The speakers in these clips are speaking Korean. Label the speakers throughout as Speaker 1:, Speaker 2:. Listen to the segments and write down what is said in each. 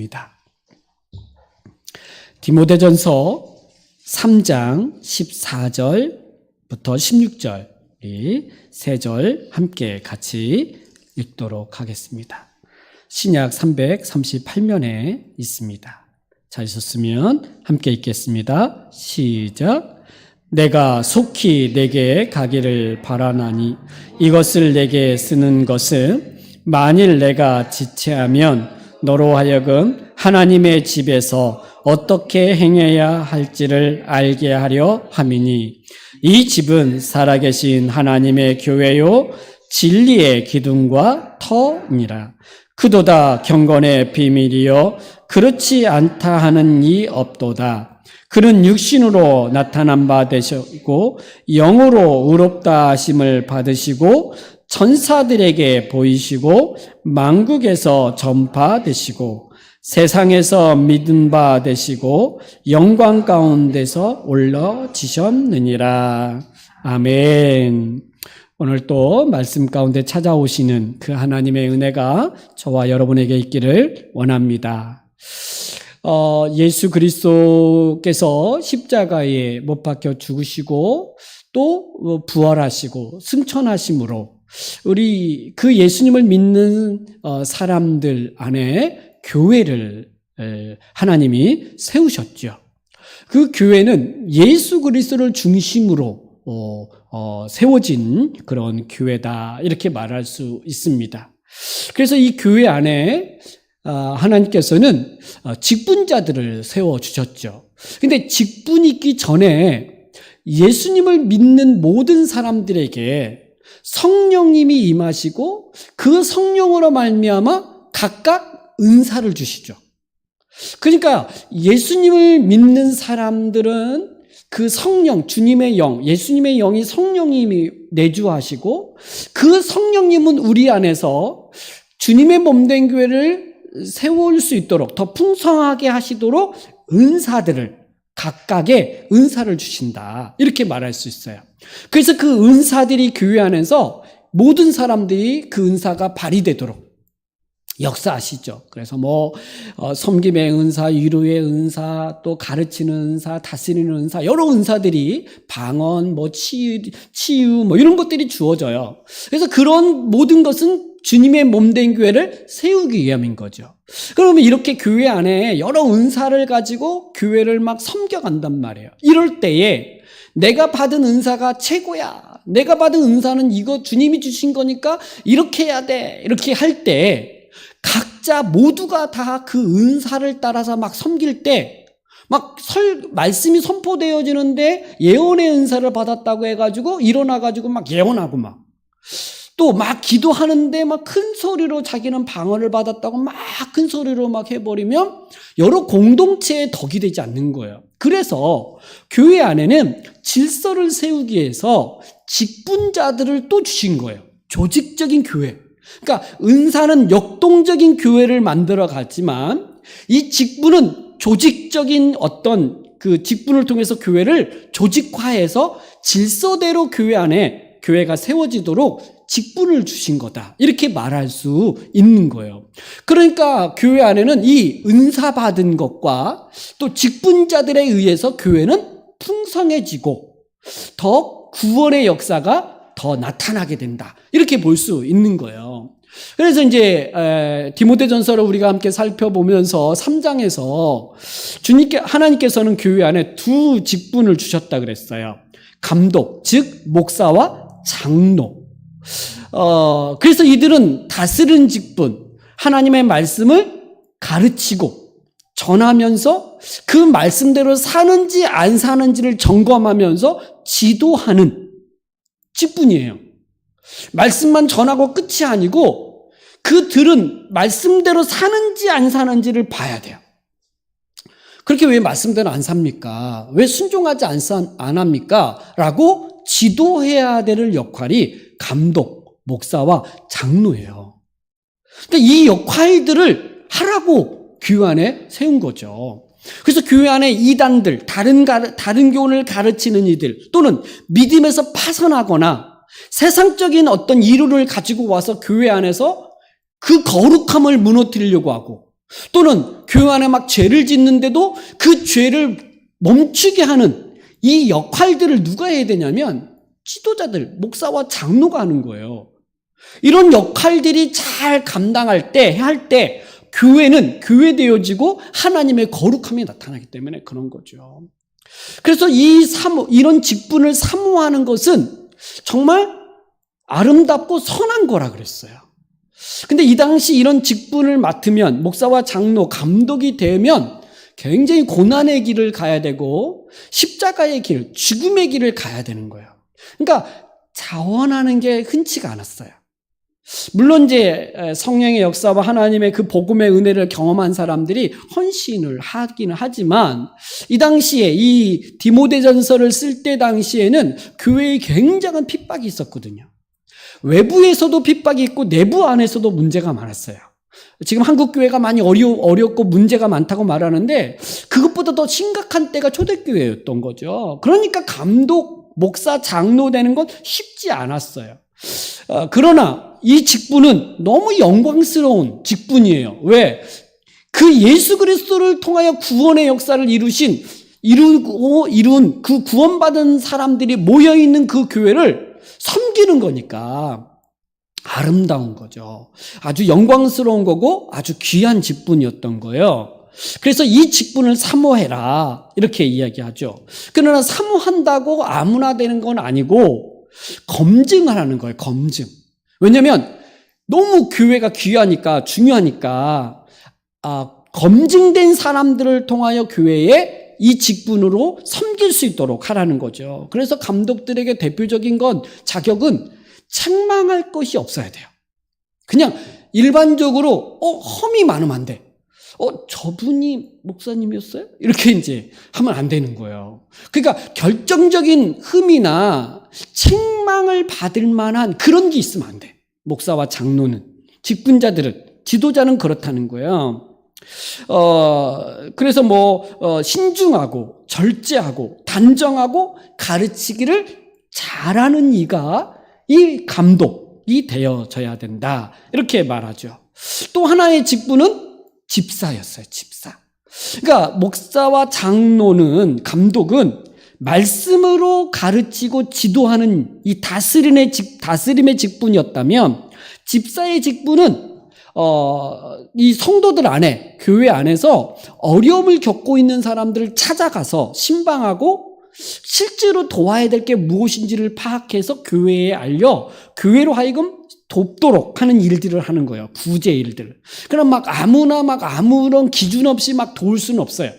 Speaker 1: 하겠습니다. 디모데전서 3장 14절부터 16절 이 세 절 함께 같이 읽도록 하겠습니다. 신약 338면에 있습니다. 잘 있었으면 함께 읽겠습니다. 시작. 내가 속히 내게 가기를 바라나니 이것을 내게 쓰는 것은 만일 내가 지체하면 너로 하여금 하나님의 집에서 어떻게 행해야 할지를 알게 하려 함이니 이 집은 살아계신 하나님의 교회요 진리의 기둥과 터니라. 그도다 경건의 비밀이요 그렇지 않다 하는 이 없도다. 그는 육신으로 나타난 바 되시고 영으로 의롭다 하심을 받으시고 천사들에게 보이시고 만국에서 전파되시고 세상에서 믿은 바 되시고 영광 가운데서 올라지셨느니라. 아멘. 오늘 또 말씀 가운데 찾아오시는 그 하나님의 은혜가 저와 여러분에게 있기를 원합니다. 예수 그리스도께서 십자가에 못 박혀 죽으시고 또 부활하시고 승천하심으로 우리 그 예수님을 믿는 사람들 안에 교회를 하나님이 세우셨죠. 그 교회는 예수 그리스도를 중심으로 세워진 그런 교회다 이렇게 말할 수 있습니다. 그래서 이 교회 안에 하나님께서는 직분자들을 세워주셨죠. 근데 직분 있기 전에 예수님을 믿는 모든 사람들에게 성령님이 임하시고 그 성령으로 말미암아 각각 은사를 주시죠. 그러니까 예수님을 믿는 사람들은 그 성령, 주님의 영, 예수님의 영이 성령님이 내주하시고 그 성령님은 우리 안에서 주님의 몸된 교회를 세울 수 있도록 더 풍성하게 하시도록 은사들을 각각의 은사를 주신다 이렇게 말할 수 있어요. 그래서 그 은사들이 교회 안에서 모든 사람들이 그 은사가 발휘되도록 역사하시죠. 그래서 섬김의 은사, 위로의 은사, 또 가르치는 은사, 다스리는 은사, 여러 은사들이 방언, 치유, 이런 것들이 주어져요. 그래서 그런 모든 것은 주님의 몸된 교회를 세우기 위함인 거죠. 그러면 이렇게 교회 안에 여러 은사를 가지고 교회를 막 섬겨간단 말이에요. 이럴 때에 내가 받은 은사가 최고야. 내가 받은 은사는 이거 주님이 주신 거니까 이렇게 해야 돼. 이렇게 할 때 각자 모두가 다 그 은사를 따라서 막 섬길 때 말씀이 선포되어지는데 예언의 은사를 받았다고 해가지고 일어나가지고 막 예언하고 또 막 기도하는데 막 큰 소리로 자기는 방언을 받았다고 막 큰 소리로 막 해버리면 여러 공동체에 덕이 되지 않는 거예요. 그래서 교회 안에는 질서를 세우기 위해서 직분자들을 또 주신 거예요. 조직적인 교회. 그러니까 은사는 역동적인 교회를 만들어 갔지만 이 직분은 조직적인 어떤 그 직분을 통해서 교회를 조직화해서 질서대로 교회 안에 교회가 세워지도록 직분을 주신 거다. 이렇게 말할 수 있는 거예요. 그러니까 교회 안에는 이 은사 받은 것과 또 직분자들에 의해서 교회는 풍성해지고 더 구원의 역사가 더 나타나게 된다. 이렇게 볼 수 있는 거예요. 그래서 이제 디모데전서를 우리가 함께 살펴보면서 3장에서 하나님께서는 교회 안에 두 직분을 주셨다 그랬어요. 감독, 즉 목사와 장로. 그래서 이들은 다스리는 직분, 하나님의 말씀을 가르치고 전하면서 그 말씀대로 사는지 안 사는지를 점검하면서 지도하는 직분이에요. 말씀만 전하고 끝이 아니고 그들은 말씀대로 사는지 안 사는지를 봐야 돼요. 그렇게 왜 말씀대로 안 삽니까? 왜 순종하지 안 합니까? 라고 지도해야 될 역할이 감독, 목사와 장로예요. 그러니까 이 역할들을 하라고 교회 안에 세운 거죠. 그래서 교회 안에 이단들, 다른 교훈을 가르치는 이들 또는 믿음에서 파선하거나 세상적인 어떤 이론을 가지고 와서 교회 안에서 그 거룩함을 무너뜨리려고 하고 또는 교회 안에 막 죄를 짓는데도 그 죄를 멈추게 하는 이 역할들을 누가 해야 되냐면 지도자들, 목사와 장로가 하는 거예요. 이런 역할들이 잘 감당할 때, 할 때 교회는 교회되어지고 하나님의 거룩함이 나타나기 때문에 그런 거죠. 그래서 이런 직분을 사모하는 것은 정말 아름답고 선한 거라 그랬어요. 근데 이 당시 이런 직분을 맡으면 목사와 장로, 감독이 되면 굉장히 고난의 길을 가야 되고 십자가의 길, 죽음의 길을 가야 되는 거예요. 그러니까 자원하는 게 흔치가 않았어요. 물론 이제 성령의 역사와 하나님의 그 복음의 은혜를 경험한 사람들이 헌신을 하기는 하지만 이 당시에 이 디모데전서를 쓸 때 당시에는 교회에 굉장한 핍박이 있었거든요. 외부에서도 핍박이 있고 내부 안에서도 문제가 많았어요. 지금 한국 교회가 많이 어렵고 문제가 많다고 말하는데 그것보다 더 심각한 때가 초대교회였던 거죠. 그러니까 감독, 목사, 장로 되는 건 쉽지 않았어요. 그러나 이 직분은 너무 영광스러운 직분이에요. 왜? 그 예수 그리스도를 통하여 구원의 역사를 이룬 그 구원받은 사람들이 모여있는 그 교회를 섬기는 거니까 아름다운 거죠. 아주 영광스러운 거고 아주 귀한 직분이었던 거예요. 그래서 이 직분을 사모해라 이렇게 이야기하죠. 그러나 사모한다고 아무나 되는 건 아니고 검증하라는 거예요. 검증. 왜냐하면 너무 교회가 귀하니까 중요하니까 검증된 사람들을 통하여 교회에 이 직분으로 섬길 수 있도록 하라는 거죠. 그래서 감독들에게 대표적인 건 자격은 책망할 것이 없어야 돼요. 그냥 일반적으로 험이 많으면 안 돼. 저분이 목사님이었어요? 이렇게 이제 하면 안 되는 거예요. 그러니까 결정적인 흠이나 책망을 받을 만한 그런 게 있으면 안 돼. 목사와 장로는, 직분자들은, 지도자는 그렇다는 거예요. 그래서 신중하고 절제하고 단정하고 가르치기를 잘하는 이가 이 감독이 되어져야 된다. 이렇게 말하죠. 또 하나의 직분은 집사였어요. 집사. 그러니까 목사와 장로는, 감독은 말씀으로 가르치고 지도하는 이 다스림의 직분이었다면 집사의 직분은 이 성도들 안에, 교회 안에서 어려움을 겪고 있는 사람들을 찾아가서 신방하고 실제로 도와야 될 게 무엇인지를 파악해서 교회에 알려 교회로 하여금 돕도록 하는 일들을 하는 거예요. 구제 일들. 그럼 아무런 기준 없이 도울 수는 없어요.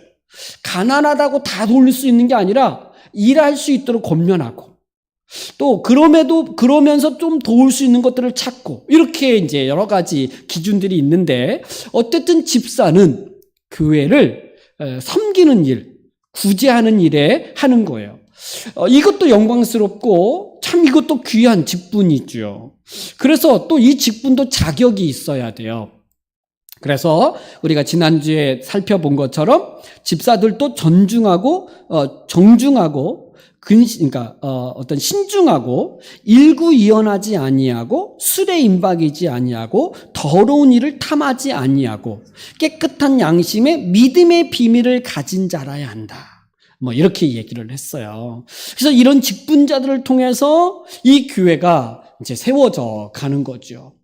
Speaker 1: 가난하다고 다 도울 수 있는 게 아니라 일할 수 있도록 권면하고 또 그러면서 좀 도울 수 있는 것들을 찾고 이렇게 이제 여러 가지 기준들이 있는데 어쨌든 집사는 교회를 섬기는 일, 구제하는 일에 하는 거예요. 이것도 영광스럽고 참 이것도 귀한 직분이죠. 그래서 또 이 직분도 자격이 있어야 돼요. 그래서 우리가 지난주에 살펴본 것처럼 집사들도 정중하고 신중하고 일구이연하지 아니하고 술에 임박이지 아니하고 더러운 일을 탐하지 아니하고 깨끗한 양심에 믿음의 비밀을 가진 자라야 한다. 이렇게 얘기를 했어요. 그래서 이런 직분자들을 통해서 이 교회가 이제 세워져 가는 거죠.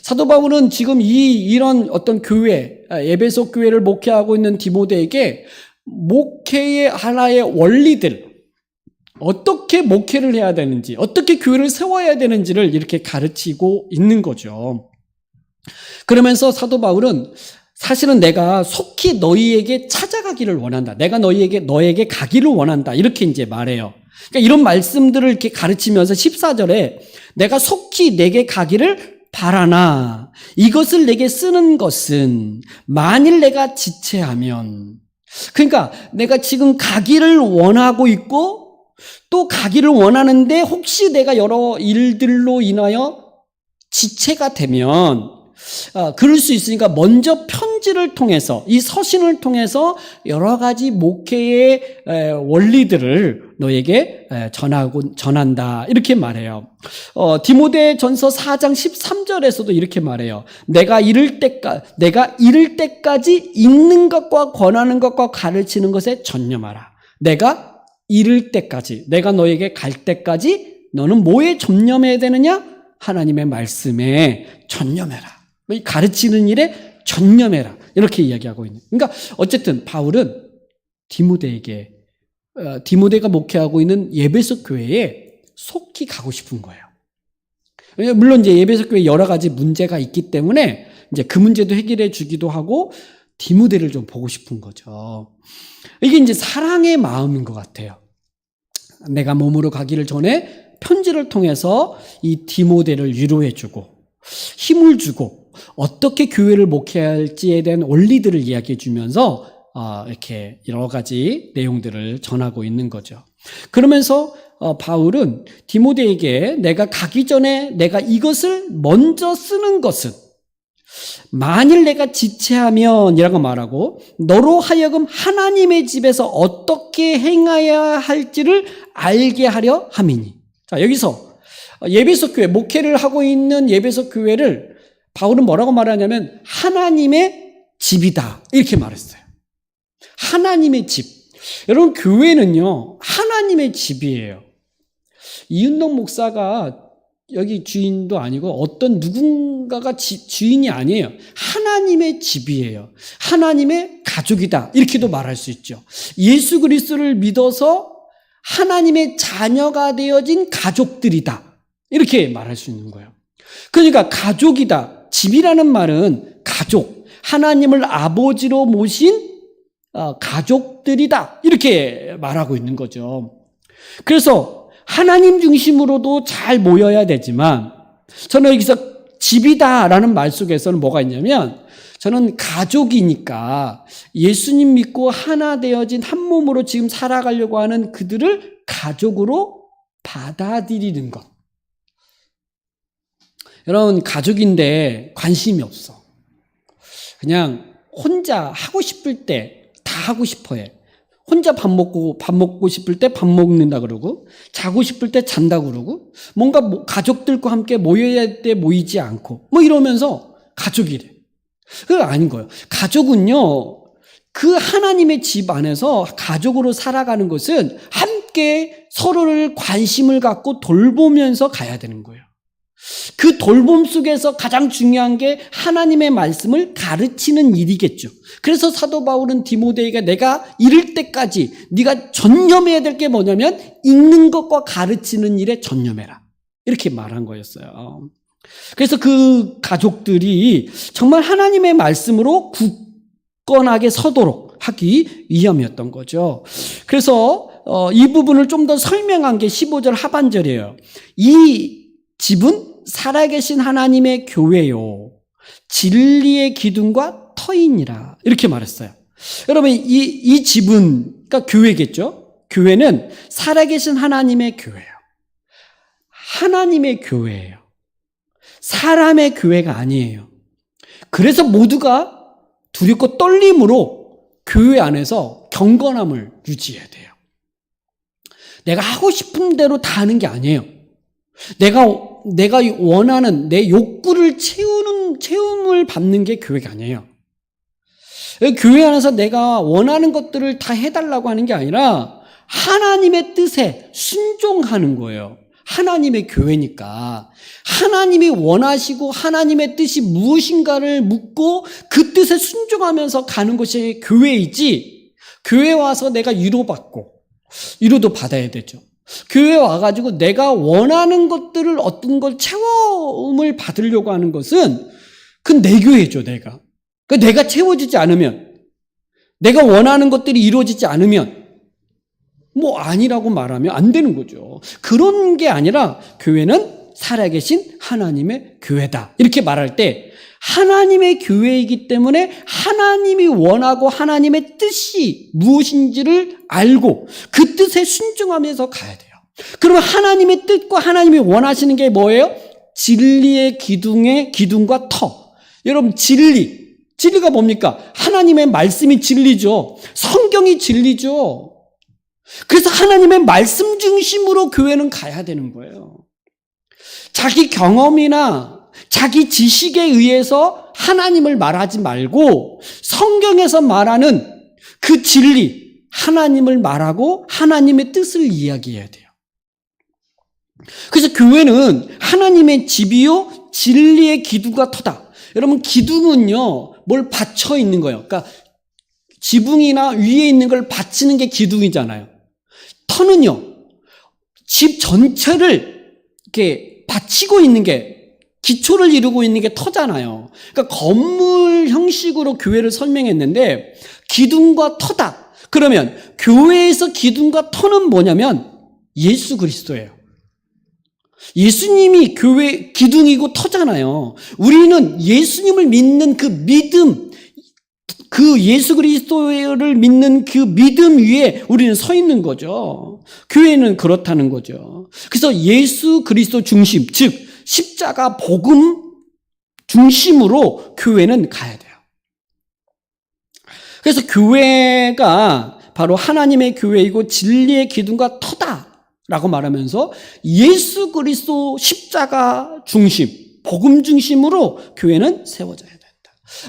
Speaker 1: 사도 바울은 지금 이런 어떤 교회, 에베소 교회를 목회하고 있는 디모데에게 목회의 하나의 원리들, 어떻게 목회를 해야 되는지, 어떻게 교회를 세워야 되는지를 이렇게 가르치고 있는 거죠. 그러면서 사도 바울은 사실은 내가 속히 너희에게 찾아가기를 원한다. 내가 너에게 가기를 원한다. 이렇게 이제 말해요. 그러니까 이런 말씀들을 이렇게 가르치면서 14절에 내가 속히 내게 가기를 바라나 이것을 내게 쓰는 것은 만일 내가 지체하면, 그러니까 내가 지금 가기를 원하고 있고 또 가기를 원하는데 혹시 내가 여러 일들로 인하여 지체가 되면 그럴 수 있으니까 먼저 편지 편지를 통해서, 이 서신을 통해서 여러 가지 목회의 원리들을 너에게 전한다. 이렇게 말해요. 디모데전서 4장 13절에서도 이렇게 말해요. 내가 이를 때까지 읽는 것과 권하는 것과 가르치는 것에 전념하라. 내가 이를 때까지, 내가 너에게 갈 때까지 너는 뭐에 전념해야 되느냐? 하나님의 말씀에 전념해라. 가르치는 일에 전념해라. 이렇게 이야기하고 있는. 그러니까 어쨌든 바울은 디모데가 목회하고 있는 예배소 교회에 속히 가고 싶은 거예요. 물론 이제 예배소 교회 여러 가지 문제가 있기 때문에 이제 그 문제도 해결해 주기도 하고 디모데를 좀 보고 싶은 거죠. 이게 이제 사랑의 마음인 것 같아요. 내가 몸으로 가기를 전에 편지를 통해서 이 디모데를 위로해주고 힘을 주고 어떻게 교회를 목회할지에 대한 원리들을 이야기해 주면서 이렇게 여러 가지 내용들을 전하고 있는 거죠. 그러면서 바울은 디모데에게 내가 가기 전에 내가 이것을 먼저 쓰는 것은 만일 내가 지체하면 이라고 말하고 너로 하여금 하나님의 집에서 어떻게 행해야 할지를 알게 하려 함이니. 자, 여기서 예배소 교회, 목회를 하고 있는 예배소 교회를 바울은 뭐라고 말하냐면 하나님의 집이다. 이렇게 말했어요. 하나님의 집. 여러분, 교회는요, 하나님의 집이에요. 이은동 목사가 여기 주인도 아니고 어떤 누군가가 주인이 아니에요. 하나님의 집이에요. 하나님의 가족이다. 이렇게도 말할 수 있죠. 예수 그리스도를 믿어서 하나님의 자녀가 되어진 가족들이다. 이렇게 말할 수 있는 거예요. 그러니까 가족이다. 집이라는 말은 가족, 하나님을 아버지로 모신 가족들이다. 이렇게 말하고 있는 거죠. 그래서 하나님 중심으로도 잘 모여야 되지만 저는 여기서 집이다라는 말 속에서는 뭐가 있냐면 저는 가족이니까 예수님 믿고 하나 되어진 한 몸으로 지금 살아가려고 하는 그들을 가족으로 받아들이는 것. 여러분, 가족인데 관심이 없어. 그냥 혼자 하고 싶을 때 다 하고 싶어 해. 혼자 밥 먹고 싶을 때 밥 먹는다 그러고, 자고 싶을 때 잔다 그러고, 뭔가 가족들과 함께 모여야 할 때 모이지 않고, 이러면서 가족이래. 그거 아닌 거예요. 가족은요, 그 하나님의 집 안에서 가족으로 살아가는 것은 함께 서로를 관심을 갖고 돌보면서 가야 되는 거예요. 그 돌봄 속에서 가장 중요한 게 하나님의 말씀을 가르치는 일이겠죠. 그래서 사도 바울은 디모데에게 내가 이를 때까지 네가 전념해야 될 게 뭐냐면 읽는 것과 가르치는 일에 전념해라. 이렇게 말한 거였어요. 그래서 그 가족들이 정말 하나님의 말씀으로 굳건하게 서도록 하기 위함이었던 거죠. 그래서 이 부분을 좀 더 설명한 게 15절 하반절이에요. 이 집은 살아계신 하나님의 교회요, 진리의 기둥과 터이니라. 이렇게 말했어요. 여러분, 이 집은, 그러니까 교회겠죠? 교회는 살아계신 하나님의 교회예요. 하나님의 교회예요. 사람의 교회가 아니에요. 그래서 모두가 두렵고 떨림으로 교회 안에서 경건함을 유지해야 돼요. 내가 하고 싶은 대로 다 하는 게 아니에요. 내가 원하는 내 욕구를 채움을 받는 게 교회가 아니에요. 교회 안에서 내가 원하는 것들을 다 해달라고 하는 게 아니라 하나님의 뜻에 순종하는 거예요. 하나님의 교회니까 하나님이 원하시고 하나님의 뜻이 무엇인가를 묻고 그 뜻에 순종하면서 가는 것이 교회이지, 교회 와서 내가 위로도 받아야 되죠. 교회에 와가지고 내가 원하는 것들을 어떤 걸 채움을 받으려고 하는 것은 그건 내 교회죠, 내가. 그러니까 내가 채워지지 않으면, 내가 원하는 것들이 이루어지지 않으면 아니라고 말하면 안 되는 거죠. 그런 게 아니라 교회는 살아계신 하나님의 교회다. 이렇게 말할 때 하나님의 교회이기 때문에 하나님이 원하고 하나님의 뜻이 무엇인지를 알고 그 뜻에 순종하면서 가야 돼요. 그러면 하나님의 뜻과 하나님이 원하시는 게 뭐예요? 진리의 기둥과 터. 여러분, 진리. 진리가 뭡니까? 하나님의 말씀이 진리죠. 성경이 진리죠. 그래서 하나님의 말씀 중심으로 교회는 가야 되는 거예요. 자기 경험이나 자기 지식에 의해서 하나님을 말하지 말고 성경에서 말하는 그 진리, 하나님을 말하고 하나님의 뜻을 이야기해야 돼요. 그래서 교회는 하나님의 집이요 진리의 기둥과 터다. 여러분, 기둥은요 뭘 받쳐 있는 거예요. 그러니까 지붕이나 위에 있는 걸 받치는 게 기둥이잖아요. 터는요 집 전체를 이렇게 받치고 있는 게, 기초를 이루고 있는 게 터잖아요. 그러니까 건물 형식으로 교회를 설명했는데 기둥과 터다. 그러면 교회에서 기둥과 터는 뭐냐면 예수 그리스도예요. 예수님이 교회 기둥이고 터잖아요. 우리는 예수님을 믿는 그 믿음, 그 예수 그리스도를 믿는 그 믿음 위에 우리는 서 있는 거죠. 교회는 그렇다는 거죠. 그래서 예수 그리스도 중심, 즉 십자가 복음 중심으로 교회는 가야 돼요. 그래서 교회가 바로 하나님의 교회이고 진리의 기둥과 터다라고 말하면서 예수 그리스도 십자가 중심, 복음 중심으로 교회는 세워져야 된다.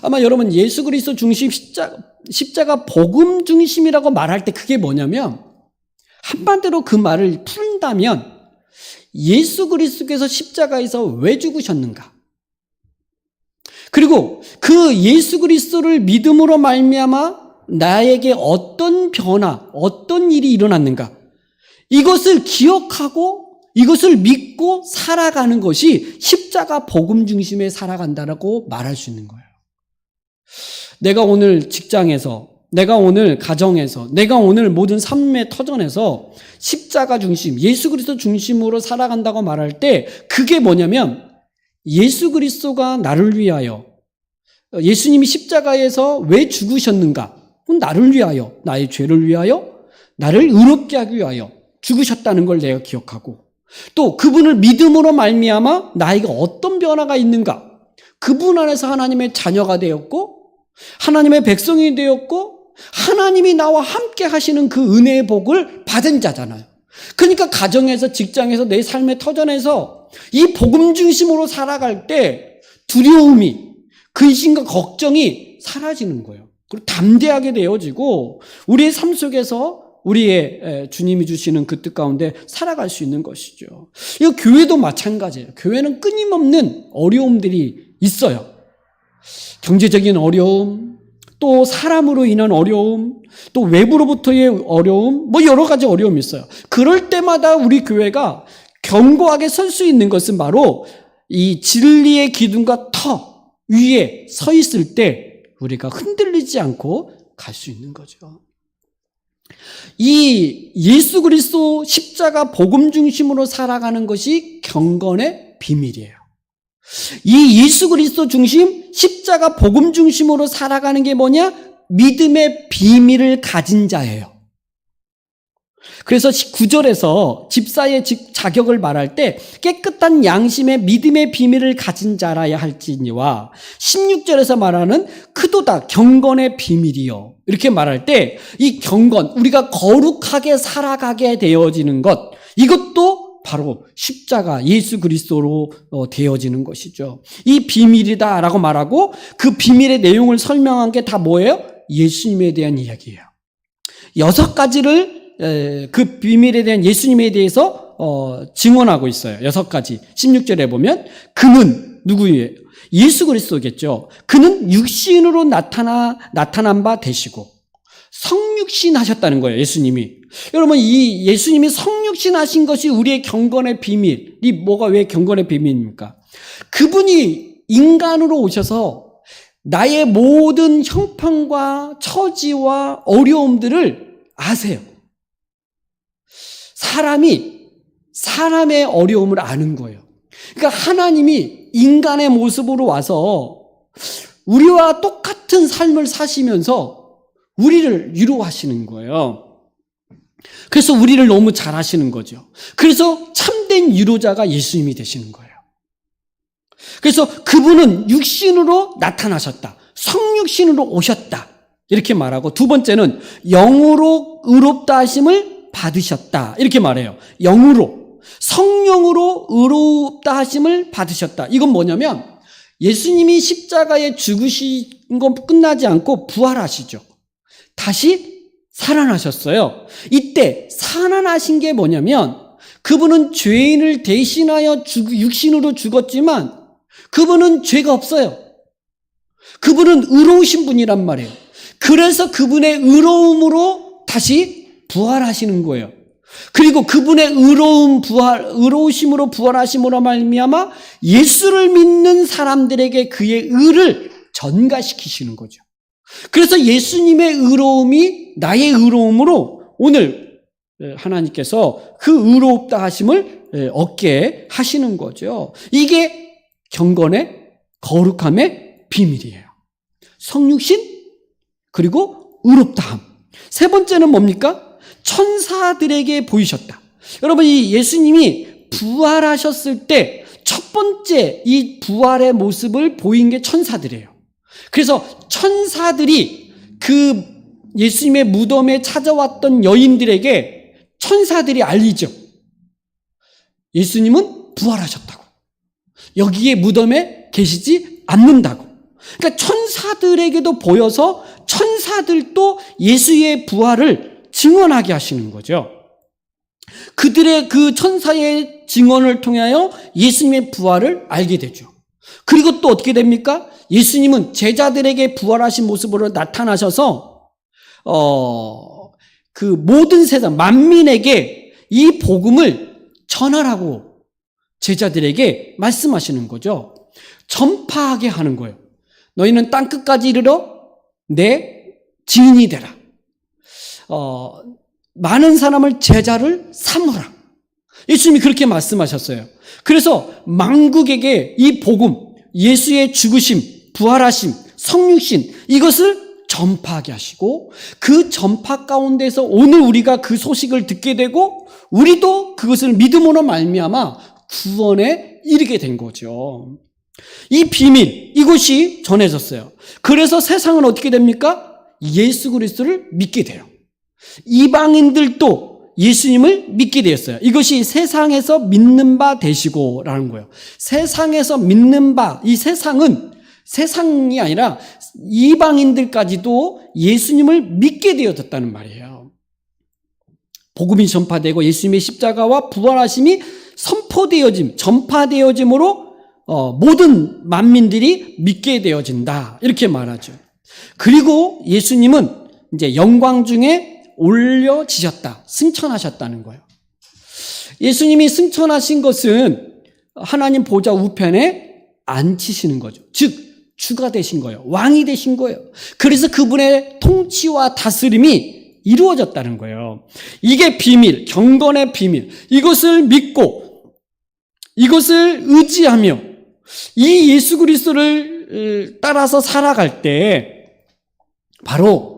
Speaker 1: 아마 여러분 예수 그리스도 중심 십자가 복음 중심이라고 말할 때 그게 뭐냐면, 한마디로 그 말을 푼다면 예수 그리스도께서 십자가에서 왜 죽으셨는가? 그리고 그 예수 그리스도를 믿음으로 말미암아 나에게 어떤 변화, 어떤 일이 일어났는가? 이것을 기억하고 이것을 믿고 살아가는 것이 십자가 복음 중심에 살아간다라고 말할 수 있는 거예요. 내가 오늘 직장에서, 내가 오늘 가정에서, 내가 오늘 모든 삶의 터전에서 십자가 중심, 예수 그리스도 중심으로 살아간다고 말할 때 그게 뭐냐면 예수 그리스도가 나를 위하여, 예수님이 십자가에서 왜 죽으셨는가? 나를 위하여, 나의 죄를 위하여, 나를 의롭게 하기 위하여 죽으셨다는 걸 내가 기억하고, 또 그분을 믿음으로 말미암아 나에게 어떤 변화가 있는가? 그분 안에서 하나님의 자녀가 되었고 하나님의 백성이 되었고 하나님이 나와 함께 하시는 그 은혜의 복을 받은 자잖아요. 그러니까 가정에서, 직장에서, 내 삶의 터전에서 이 복음 중심으로 살아갈 때 두려움이, 근심과 걱정이 사라지는 거예요. 그리고 담대하게 되어지고 우리의 삶 속에서 우리의 주님이 주시는 그 뜻 가운데 살아갈 수 있는 것이죠. 이 교회도 마찬가지예요. 교회는 끊임없는 어려움들이 있어요. 경제적인 어려움, 또 사람으로 인한 어려움, 또 외부로부터의 어려움, 뭐 여러 가지 어려움이 있어요. 그럴 때마다 우리 교회가 견고하게 설 수 있는 것은 바로 이 진리의 기둥과 터 위에 서 있을 때 우리가 흔들리지 않고 갈 수 있는 거죠. 이 예수 그리스도 십자가 복음 중심으로 살아가는 것이 경건의 비밀이에요. 이 예수 그리스도 중심, 십자가 복음 중심으로 살아가는 게 뭐냐? 믿음의 비밀을 가진 자예요. 그래서 9절에서 집사의 자격을 말할 때 깨끗한 양심의 믿음의 비밀을 가진 자라야 할지니와 16절에서 말하는 크도다 경건의 비밀이요, 이렇게 말할 때 이 경건, 우리가 거룩하게 살아가게 되어지는 것, 이것도 바로 십자가 예수 그리스도로 되어지는 것이죠. 이 비밀이다라고 말하고 그 비밀의 내용을 설명한 게 다 뭐예요? 예수님에 대한 이야기예요. 6가지를 그 비밀에 대한 예수님에 대해서 증언하고 있어요. 6가지. 16절에 보면 그는 누구예요? 예수 그리스도겠죠. 그는 육신으로 나타난 바 되시고 성육신 하셨다는 거예요. 예수님이. 여러분, 이 예수님이 성육신 하신 것이 우리의 경건의 비밀이 뭐가 왜 경건의 비밀입니까? 그분이 인간으로 오셔서 나의 모든 형편과 처지와 어려움들을 아세요. 사람이 사람의 어려움을 아는 거예요. 그러니까 하나님이 인간의 모습으로 와서 우리와 똑같은 삶을 사시면서 우리를 위로하시는 거예요. 그래서 우리를 너무 잘 아시는 거죠. 그래서 참된 위로자가 예수님이 되시는 거예요. 그래서 그분은 육신으로 나타나셨다. 성육신으로 오셨다. 이렇게 말하고, 두 번째는 영으로 의롭다 하심을 받으셨다. 이렇게 말해요. 영으로, 성령으로 의롭다 하심을 받으셨다. 이건 뭐냐면 예수님이 십자가에 죽으신 건 끝나지 않고 부활하시죠. 다시 살아나셨어요. 이때 살아나신 게 뭐냐면 그분은 죄인을 대신하여 육신으로 죽었지만 그분은 죄가 없어요. 그분은 의로우신 분이란 말이에요. 그래서 그분의 의로움으로 다시 부활하시는 거예요. 그리고 그분의 의로우심으로 부활하심으로 말미암아 예수를 믿는 사람들에게 그의 의를 전가시키시는 거죠. 그래서 예수님의 의로움이 나의 의로움으로 오늘 하나님께서 그 의롭다 하심을 얻게 하시는 거죠. 이게 경건의 거룩함의 비밀이에요. 성육신 그리고 의롭다함. 세 번째는 뭡니까? 천사들에게 보이셨다. 여러분, 이 예수님이 부활하셨을 때 첫 번째 이 부활의 모습을 보인 게 천사들이에요. 그래서 천사들이 그 예수님의 무덤에 찾아왔던 여인들에게 천사들이 알리죠. 예수님은 부활하셨다고. 여기에 무덤에 계시지 않는다고. 그러니까 천사들에게도 보여서 천사들도 예수의 부활을 증언하게 하시는 거죠. 그들의 그 천사의 증언을 통하여 예수님의 부활을 알게 되죠. 그리고 또 어떻게 됩니까? 예수님은 제자들에게 부활하신 모습으로 나타나셔서 그 모든 세상 만민에게 이 복음을 전하라고 제자들에게 말씀하시는 거죠. 전파하게 하는 거예요. 너희는 땅끝까지 이르러 내 증인이 되라. 많은 사람을 제자를 삼으라. 예수님이 그렇게 말씀하셨어요. 그래서 만국에게 이 복음, 예수의 죽으심, 부활하심, 성육신 이것을 전파하게 하시고 그 전파 가운데서 오늘 우리가 그 소식을 듣게 되고 우리도 그것을 믿음으로 말미암아 구원에 이르게 된 거죠. 이 비밀, 이것이 전해졌어요. 그래서 세상은 어떻게 됩니까? 예수 그리스도를 믿게 돼요. 이방인들도 예수님을 믿게 되었어요. 이것이 세상에서 믿는 바 되시고라는 거예요. 세상에서 믿는 바, 이 세상은 세상이 아니라 이방인들까지도 예수님을 믿게 되어졌다는 말이에요. 복음이 전파되고 예수님의 십자가와 부활하심이 선포되어짐, 전파되어짐으로 모든 만민들이 믿게 되어진다. 이렇게 말하죠. 그리고 예수님은 이제 영광 중에 올려지셨다. 승천하셨다는 거예요. 예수님이 승천하신 것은 하나님 보좌 우편에 앉히시는 거죠. 즉 주가 되신 거예요. 왕이 되신 거예요. 그래서 그분의 통치와 다스림이 이루어졌다는 거예요. 이게 비밀, 경건의 비밀. 이것을 믿고 이것을 의지하며 이 예수 그리스도를 따라서 살아갈 때 바로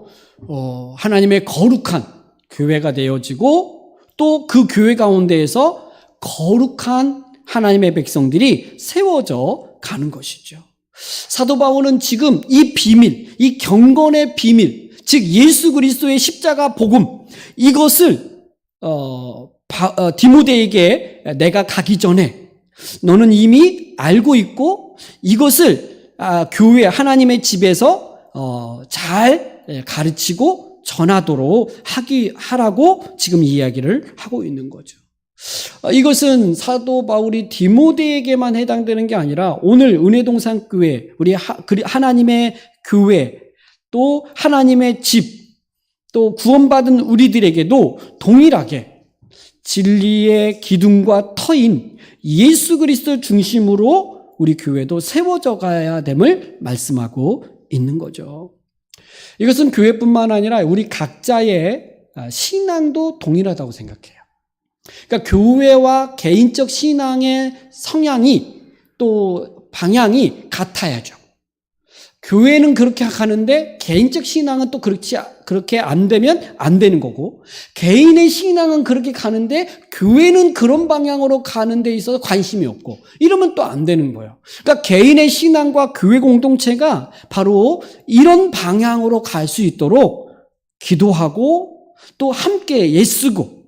Speaker 1: 하나님의 거룩한 교회가 되어지고 또 그 교회 가운데에서 거룩한 하나님의 백성들이 세워져 가는 것이죠. 사도 바울은 지금 이 비밀, 이 경건의 비밀, 즉 예수 그리스도의 십자가 복음 이것을 디모데에게 내가 가기 전에 너는 이미 알고 있고 이것을 교회 하나님의 집에서 잘 가르치고 전하도록 하라고 지금 이야기를 하고 있는 거죠. 이것은 사도 바울이 디모데에게만 해당되는 게 아니라 오늘 은혜동산교회, 우리 하나님의 교회, 또 하나님의 집, 또 구원받은 우리들에게도 동일하게 진리의 기둥과 터인 예수 그리스도 중심으로 우리 교회도 세워져 가야 됨을 말씀하고 있는 거죠. 이것은 교회뿐만 아니라 우리 각자의 신앙도 동일하다고 생각해요. 그러니까 교회와 개인적 신앙의 성향이 또 방향이 같아야죠. 교회는 그렇게 하는데 개인적 신앙은 또 그렇게 안 되면 안 되는 거고, 개인의 신앙은 그렇게 가는데 교회는 그런 방향으로 가는 데 있어서 관심이 없고, 이러면 또 안 되는 거예요. 그러니까 개인의 신앙과 교회 공동체가 바로 이런 방향으로 갈 수 있도록 기도하고, 또 함께 애쓰고,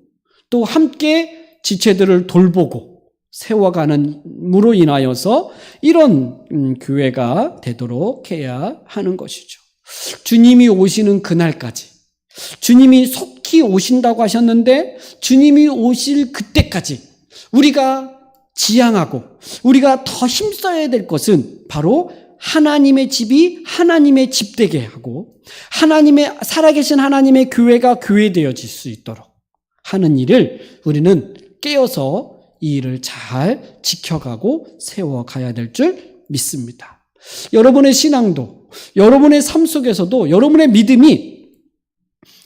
Speaker 1: 또 함께 지체들을 돌보고 세워가는으로 인하여서 이런 교회가 되도록 해야 하는 것이죠. 주님이 오시는 그날까지, 주님이 속히 오신다고 하셨는데 주님이 오실 그때까지 우리가 지향하고 우리가 더 힘써야 될 것은 바로 하나님의 집이 하나님의 집 되게 하고, 하나님의 살아계신 하나님의 교회가 교회되어질 수 있도록 하는 일을 우리는 깨어서 이 일을 잘 지켜가고 세워가야 될 줄 믿습니다. 여러분의 신앙도, 여러분의 삶 속에서도 여러분의 믿음이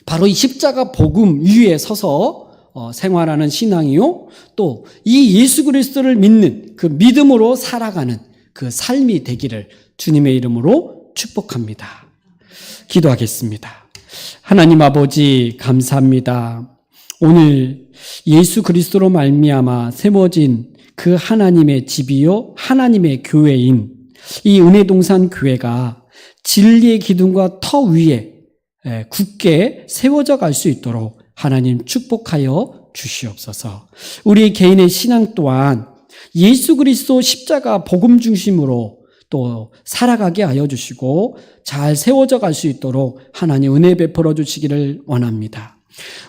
Speaker 1: 바로 이 십자가 복음 위에 서서 생활하는 신앙이요, 또 이 예수 그리스도를 믿는 그 믿음으로 살아가는 그 삶이 되기를 주님의 이름으로 축복합니다. 기도하겠습니다. 하나님 아버지, 감사합니다. 오늘 예수 그리스도로 말미암아 세워진 그 하나님의 집이요 하나님의 교회인 이 은혜동산 교회가 진리의 기둥과 터 위에 굳게 세워져 갈 수 있도록 하나님 축복하여 주시옵소서. 우리 개인의 신앙 또한 예수 그리스도 십자가 복음 중심으로 또 살아가게 하여 주시고 잘 세워져 갈 수 있도록 하나님 은혜 베풀어 주시기를 원합니다.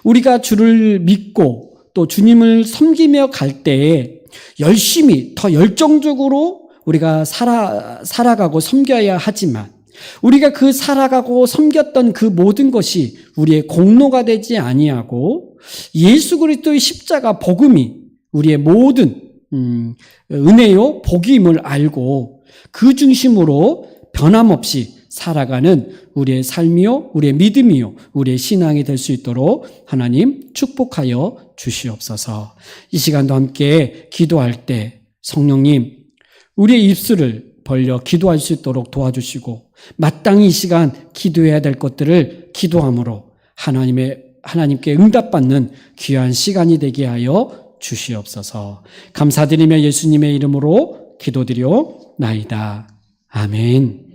Speaker 1: 우리가 주를 믿고 또 주님을 섬기며 갈 때에 열심히 더 열정적으로 우리가 살아가고 섬겨야 하지만, 우리가 그 살아가고 섬겼던 그 모든 것이 우리의 공로가 되지 아니하고 예수 그리스도의 십자가 복음이 우리의 모든 은혜요 복임을 알고 그 중심으로 변함없이 살아가는 우리의 삶이요, 우리의 믿음이요, 우리의 신앙이 될 수 있도록 하나님 축복하여 주시옵소서. 이 시간도 함께 기도할 때 성령님, 우리의 입술을 벌려 기도할 수 있도록 도와주시고, 마땅히 이 시간 기도해야 될 것들을 기도함으로 하나님께 응답받는 귀한 시간이 되게 하여 주시옵소서. 감사드리며 예수님의 이름으로 기도드려 나이다. 아멘.